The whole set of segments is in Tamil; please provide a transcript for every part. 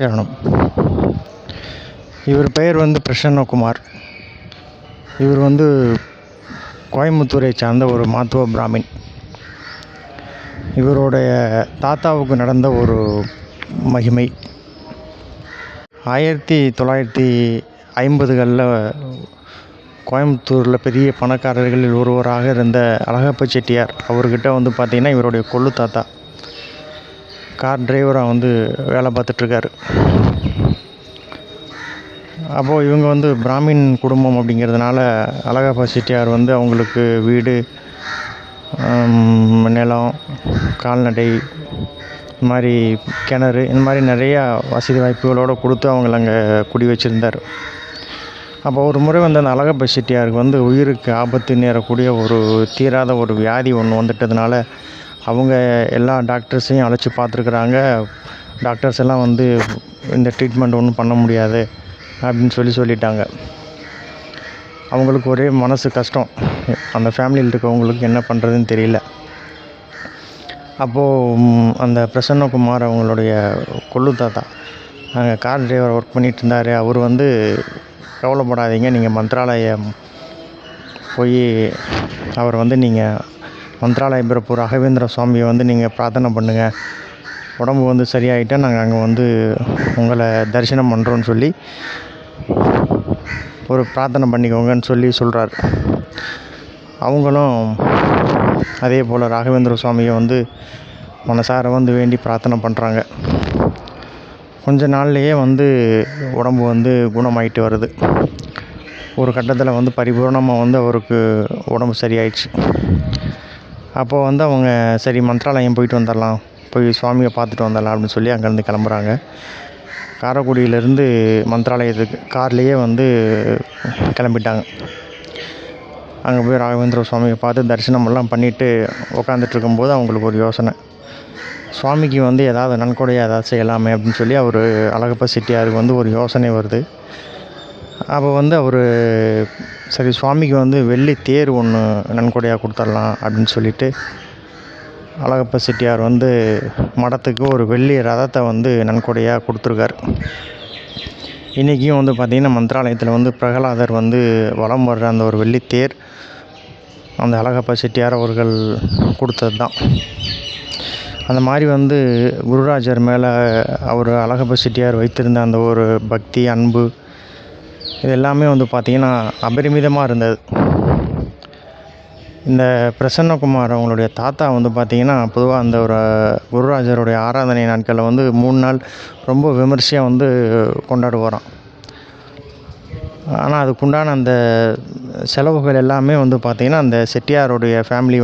சரணம். இவர் பெயர் பிரசன்னகுமார். இவர் கோயம்புத்தூரை சார்ந்த ஒரு மாத்துவ பிராமின். இவருடைய தாத்தாவுக்கு நடந்த ஒரு மகிமை. 1950களில் கோயம்புத்தூரில் பெரிய பணக்காரர்களில் ஒருவராக இருந்த அழகப்ப செட்டியார் அவர்கிட்ட பார்த்திங்கன்னா இவருடைய கொள்ளு தாத்தா கார் டிரைவராக வேலை பார்த்துட்ருக்காரு. அப்போது இவங்க பிராமின் குடும்பம் அப்படிங்கிறதுனால அழகப்பா செட்டியார் அவங்களுக்கு வீடு, நிலம், கால்நடை, இந்த மாதிரி கிணறு, இந்த மாதிரி நிறையா வசதி வாய்ப்புகளோடு கொடுத்து அவங்கள அங்கே குடி வச்சுருந்தார். அப்போ ஒரு முறை அந்த அழகப்பா செட்டியாருக்கு உயிருக்கு ஆபத்து நேரக்கூடிய ஒரு தீராத ஒரு வியாதி ஒன்று வந்துட்டதுனால அவங்க எல்லா டாக்டர்ஸையும் அழைச்சி பார்த்துருக்குறாங்க. டாக்டர்ஸ் எல்லாம் இந்த ட்ரீட்மெண்ட் ஒன்றும் பண்ண முடியாது அப்படின்னு சொல்லிட்டாங்க. அவங்களுக்கு ஒரே மனசு கஷ்டம். அந்த ஃபேமிலியில் இருக்கவங்களுக்கு என்ன பண்ணுறதுன்னு தெரியல. அப்போது அந்த பிரசன்னகுமார் அவங்களுடைய கொள்ளு தாத்தா அங்கே கார் டிரைவர் ஒர்க் பண்ணிகிட்டு இருந்தார். அவர் கவலைப்படாதீங்க, நீங்கள் மந்த்ராலயம் போய் அவர் நீங்கள் மந்த்ராலயம் பிறப்பு ராகவேந்திர சுவாமியை நீங்கள் பிரார்த்தனை பண்ணுங்கள். உடம்பு சரியாயிட்டால் நாங்கள் அங்கே உங்களை தரிசனம் பண்ணுறோன்னு சொல்லி ஒரு பிரார்த்தனை பண்ணிக்கோங்கன்னு சொல்கிறார். அவங்களும் அதே போல் ராகவேந்திர சுவாமியை மனசார வேண்டி பிரார்த்தனை பண்ணுறாங்க. கொஞ்ச நாள்லேயே உடம்பு குணமாயிட்டு வருது. ஒரு கட்டத்தில் பரிபூர்ணமாக அவருக்கு உடம்பு சரியாயிடுச்சு. அப்போது அவங்க சரி மந்த்ராலயம் போயிட்டு வந்துடலாம், போய் சுவாமியை பார்த்துட்டு வந்துடலாம் அப்படின்னு சொல்லி அங்கேருந்து கிளம்புறாங்க. காரைக்குடியிலேருந்து மந்த்ராலயத்துக்கு கார்லேயே கிளம்பிட்டாங்க. அங்கே போய் ராகவேந்திர சுவாமியை பார்த்து தரிசனமெல்லாம் பண்ணிவிட்டு உட்காந்துட்ருக்கும்போது அவங்களுக்கு ஒரு யோசனை. சுவாமிக்கு ஏதாவது நன்கொடையாக ஏதாவது செய்யலாமே அப்படின்னு சொல்லி அவர் அழகப்பா செட்டியாருக்கு ஒரு யோசனை வருது. அப்போ அவர் சரி சுவாமிக்கு வெள்ளி தேர் ஒன்று நன்கொடையாக கொடுத்துடலாம் அப்படின்னு சொல்லிட்டு அழகப்பா செட்டியார் மடத்துக்கு ஒரு வெள்ளி ரதத்தை நன்கொடையாக கொடுத்துருக்கார். இன்றைக்கும் பார்த்திங்கன்னா மந்த்ராலயத்தில் பிரகலாதர் வலம் வர்ற அந்த ஒரு வெள்ளி தேர் அந்த அழகப்பா செட்டியார் அவர்கள் கொடுத்தது தான். அந்த மாதிரி குருராஜர் மேலே அவர் அழகப்பா செட்டியார் வைத்திருந்த அந்த ஒரு பக்தி, அன்பு, இது எல்லாமே பார்த்திங்கன்னா அபரிமிதமாக இருந்தது. இந்த பிரசன்னகுமார் அவங்களுடைய தாத்தா பார்த்திங்கன்னா பொதுவாக அந்த ஒரு குருராஜருடைய ஆராதனை நாட்களில் 3 நாள் ரொம்ப விமர்சையாக கொண்டாடுவாராம். ஆனால் அதுக்குண்டான அந்த செலவுகள் எல்லாமே பார்த்திங்கன்னா அந்த செட்டியாருடைய ஃபேமிலி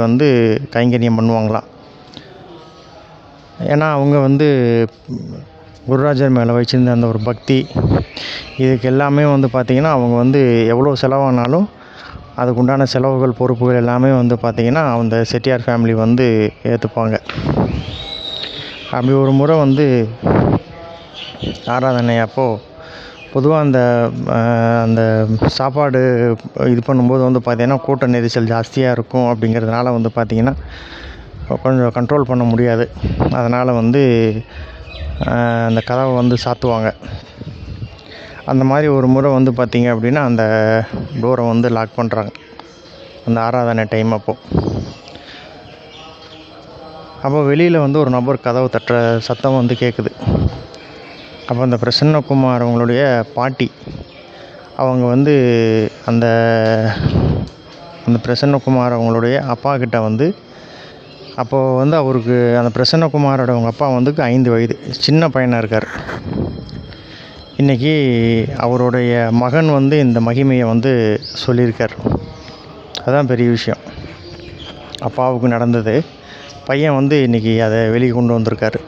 கைங்கரியம் பண்ணுவாங்களாம். ஏன்னா அவங்க குருராஜர் மேலே வச்சுருந்த அந்த ஒரு பக்தி, இதுக்கு எல்லாமே பார்த்திங்கன்னா அவங்க எவ்வளோ செலவானாலும் அதுக்குண்டான செலவுகள், பொறுப்புகள் எல்லாமே பார்த்திங்கன்னா அந்த செட்டியார் ஃபேமிலி ஏற்றுப்பாங்க. அப்படி ஒரு முறை ஆராதனை அப்போது பொதுவாக அந்த சாப்பாடு இது பண்ணும்போது பார்த்திங்கன்னா கூட்ட நெரிசல் ஜாஸ்தியாக இருக்கும். அப்படிங்கிறதுனால பார்த்திங்கன்னா கொஞ்சம் கண்ட்ரோல் பண்ண முடியாது. அதனால் அந்த கதவை சாத்துவாங்க. அந்த மாதிரி ஒரு முறை பார்த்திங்க அப்படின்னா அந்த டோரை லாக் பண்ணுறாங்க அந்த ஆராதனை டைம். அப்போ வெளியில் ஒரு நபர் கதவை தட்டுற சத்தம் கேட்குது. அப்போ அந்த பிரசன்னகுமார் அவங்களுடைய பாட்டி அவங்க அந்த அந்த பிரசன்னகுமார் அவங்களுடைய அப்பா கிட்ட அப்போது அவருக்கு அந்த பிரசன்னகுமாரோட அவங்க அப்பா 5 வயது சின்ன பையனாக இருக்கார். இன்றைக்கி அவருடைய மகன் இந்த மகிமையை சொல்லியிருக்கார். அதுதான் பெரிய விஷயம். அப்பாவுக்கு நடந்தது பையன் இன்றைக்கி அதை வெளியே கொண்டு வந்திருக்காரு.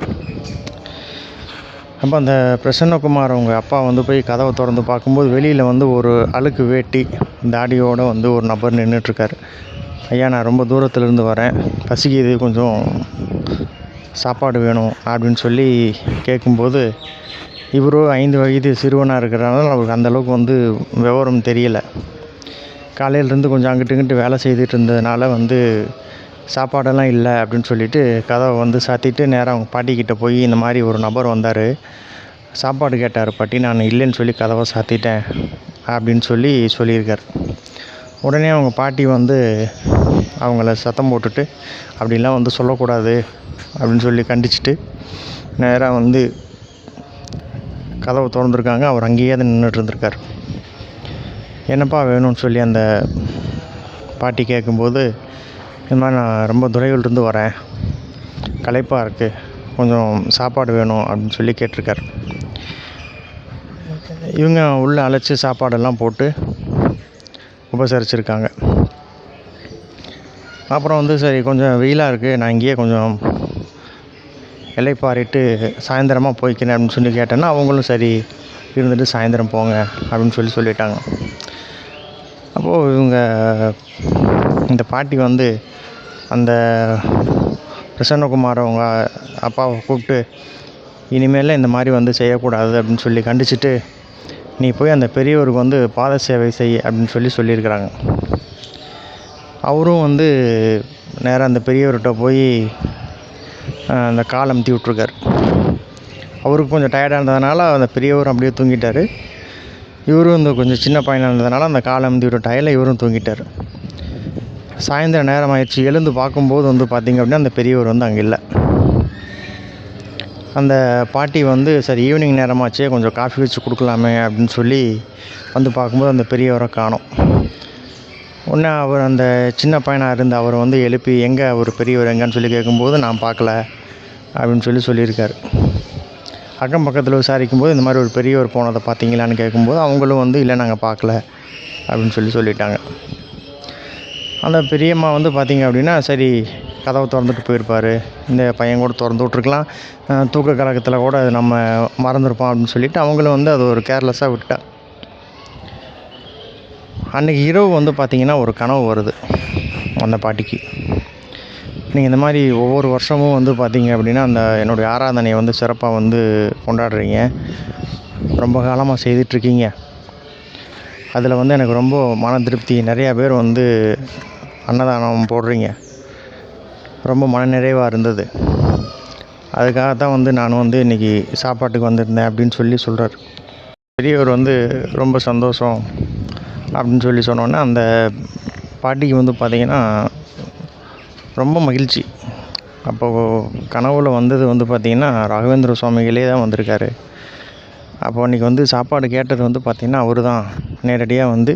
அப்போ அந்த பிரசன்னகுமார் அவங்க அப்பா போய் கதவை திறந்து பார்க்கும்போது வெளியில் ஒரு அழுக்கு வேட்டி தாடியோடு ஒரு நபர் நின்றுட்டுருக்கார். ஐயா, நான் ரொம்ப தூரத்துலேருந்து வரேன், பசிக்குது, கொஞ்சம் சாப்பாடு வேணும் அப்படின்னு சொல்லி கேட்கும்போது இவரும் 5 வயது சிறுவனாக இருக்கிறனால அவருக்கு அந்தளவுக்கு விவரம் தெரியலை. காலையிலேருந்து கொஞ்சம் அங்கிட்டு இங்கிட்டு வேலை செய்துட்டு இருந்ததுனால சாப்பாடெல்லாம் இல்லை அப்படின்னு சொல்லிட்டு கதவை சாத்திட்டு நேராக அவங்க பாட்டிக்கிட்ட போய் இந்த மாதிரி ஒரு நபர் வந்தார், சாப்பாடு கேட்டார் பாட்டி, நான் இல்லைன்னு சொல்லி கதவை சாத்திட்டேன் அப்படின்னு சொல்லியிருக்கார். உடனே அவங்க பாட்டி வந்து அவங்கள சத்தம் போட்டுட்டு, அப்படிலாம் வந்து சொல்லக்கூடாது அப்படின்னு சொல்லி கண்டிச்சுட்டு நேராக வந்து கதவை திறந்துருக்காங்க. அவர் அங்கேயே தான் நின்றுட்டு இருந்திருக்கார். என்னப்பா வேணும்னு சொல்லி அந்த பாட்டி கேட்கும்போது, இந்த மாதிரி நான் ரொம்ப துறையூர்லேருந்து வரேன், களைப்பாக இருக்குது, கொஞ்சம் சாப்பாடு வேணும் அப்படின்னு சொல்லி கேட்டிருக்கார். இவங்க உள்ளே அழைச்சி சாப்பாடெல்லாம் போட்டு உபசரிச்சிருக்காங்க. அப்புறம் வந்து சரி கொஞ்சம் வெயிலாக இருக்குது, நான் இங்கேயே கொஞ்சம் இலைப்பாரிட்டு சாயந்தரமாக போய்க்கிறேன் அப்படின்னு சொல்லி கேட்டேன்னா, அவங்களும் சரி இருந்துட்டு சாயந்தரம் போங்க அப்படின்னு சொல்லிட்டாங்க. அப்போது இந்த பாட்டி வந்து அந்த பிரசன்னகுமார் அவங்க அப்பாவை கூப்பிட்டு, இனிமேல் இந்த மாதிரி வந்து செய்யக்கூடாது அப்படின்னு சொல்லி கண்டிச்சுட்டு, நீ போய் அந்த பெரியவருக்கு வந்து பாத சேவை செய் அப்படின்னு சொல்லியிருக்கிறாங்க. அவரும் வந்து நேராக அந்த பெரியவர்கிட்ட போய் அந்த கால் அமுத்தி விட்ருக்கார். அவருக்கு கொஞ்சம் டயர்டாக இருந்ததுனால அந்த பெரியவரும் அப்படியே தூங்கிட்டார். இவரும் இந்த கொஞ்சம் சின்ன பையனாக இருந்ததுனால அந்த கால் அமுத்தி விட்ட டயரில் இவரும் தூங்கிட்டார். சாயந்தரம் நேரம் ஆயிடுச்சு. எழுந்து பார்க்கும்போது வந்து பார்த்திங்க அப்படின்னா அந்த பெரியவர் வந்து அங்கே இல்லை. அந்த பாட்டி வந்து சரி ஈவினிங் நேரமாச்சே, கொஞ்சம் காஃபி வச்சு கொடுக்கலாமே அப்படின்னு சொல்லி வந்து பார்க்கும்போது அந்த பெரியவரை காணோம். உடனே அவர் அந்த சின்ன பையனாக இருந்து அவரை வந்து எழுப்பி, எங்கே அவர் பெரியவர் எங்கன்னு சொல்லி கேட்கும்போது, நான் பார்க்கல அப்படின்னு சொல்லியிருக்காரு. அக்கம் பக்கத்தில் விசாரிக்கும்போது இந்த மாதிரி ஒரு பெரியவர் போனதை பார்த்தீங்களான்னு கேட்கும்போது அவங்களும் வந்து இல்லை நாங்கள் பார்க்கல அப்படின்னு சொல்லிட்டாங்க. அந்த பெரியம்மா வந்து பார்த்திங்க அப்படின்னா சரி கதவை திறந்துட்டு போயிருப்பார், இந்த பையன் கூட திறந்து விட்ருக்கலாம், தூக்க கலக்கத்தில் கூட நம்ம மறந்துருப்போம் அப்படின்னு சொல்லிவிட்டு அவங்களும் வந்து அது ஒரு கேர்லெஸ்ஸாக விட்டா. அன்றைக்கி இரவு வந்து பார்த்திங்கன்னா ஒரு கனவு வருது அந்த பாட்டிக்கு. நீங்கள் இந்த மாதிரி ஒவ்வொரு வருஷமும் வந்து பார்த்திங்க அப்படின்னா அந்த என்னுடைய ஆராதனையை வந்து சிறப்பாக வந்து கொண்டாடுறீங்க, ரொம்ப காலமாக செய்துட்ருக்கீங்க. அதில் வந்து எனக்கு ரொம்ப மன திருப்தி. நிறையா பேர் வந்து அன்னதானம் போடுறீங்க, ரொம்ப மனநிறைவாக இருந்தது. அதுக்காகத்தான் வந்து நான் வந்து இன்றைக்கி சாப்பாட்டுக்கு வந்திருந்தேன் அப்படின்னு சொல்கிறார். பெரியவர் வந்து ரொம்ப சந்தோஷம் அப்படின்னு சொன்னோன்னே அந்த பாட்டிக்கு வந்து பார்த்திங்கன்னா ரொம்ப மகிழ்ச்சி. அப்போது கனவுல வந்தது வந்து பார்த்திங்கன்னா ராகவேந்திர சுவாமிகளே தான் வந்திருக்காரு. அப்போ அன்றைக்கி வந்து சாப்பாடு கேட்டது வந்து பார்த்திங்கன்னா அவர் தான் நேரடியாக வந்து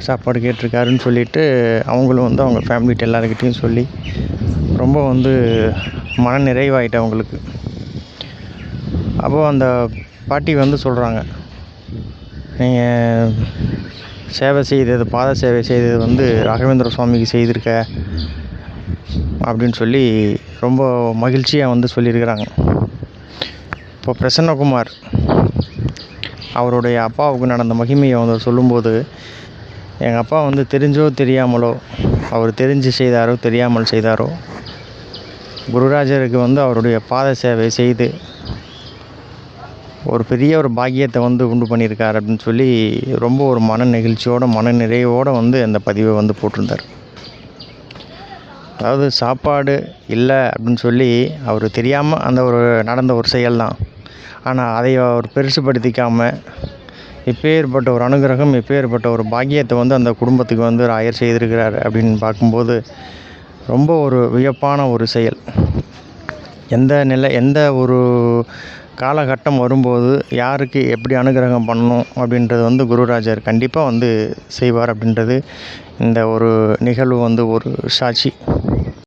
சாப்பாடு கேட்டிருக்காருன்னு சொல்லிவிட்டு அவங்களும் வந்து அவங்க ஃபேமிலிகிட்ட எல்லாருக்கிட்டேயும் சொல்லி ரொம்ப வந்து மன நிறைவாயிட்டு அவங்களுக்கு. அப்போது அந்த பாட்டி வந்து சொல்கிறாங்க, நீங்கள் சேவை செய்தது, பாத சேவை செய்தது வந்து ராகவேந்திர சுவாமிக்கு செய்திருக்க அப்படின்னு ரொம்ப மகிழ்ச்சியாக வந்து சொல்லியிருக்கிறாங்க. இப்போ பிரசன்னகுமார் அவருடைய அப்பாவுக்கு நடந்த மகிமையை வந்து சொல்லும்போது, எங்கள் அப்பா வந்து தெரிஞ்சோ தெரியாமலோ, அவர் தெரிஞ்சு செய்தாரோ தெரியாமல் செய்தாரோ, குருராஜருக்கு வந்து அவருடைய பாத சேவை செய்து ஒரு பெரிய ஒரு பாக்கியத்தை வந்து உண்டு பண்ணியிருக்கார் அப்படின்னு ரொம்ப ஒரு மன நெகிழ்ச்சியோட மன நிறைவோடு வந்து அந்த பதிவை வந்து போட்டிருந்தார். அதாவது சாப்பாடு இல்லை அப்படின்னு அவர் தெரியாமல் அந்த ஒரு நடந்த ஒரு செயல் தான். ஆனால் அதை அவர் பெருசுப்படுத்திக்காமல் எப்பேற்பட்ட ஒரு அனுகிரகம், எப்பேற்பட்ட ஒரு பாக்கியத்தை வந்து அந்த குடும்பத்துக்கு வந்து ராயர் செய்திருக்கிறார் அப்படின்னு பார்க்கும்போது ரொம்ப ஒரு வியப்பான ஒரு செயல். எந்த ஒரு காலகட்டம் வரும்போது யாருக்கு எப்படி அனுகிரகம் பண்ணணும் அப்படின்றது வந்து குருராஜர் கண்டிப்பாக வந்து செய்வார் அப்படின்றது இந்த ஒரு நிகழ்வு வந்து ஒரு சாட்சி.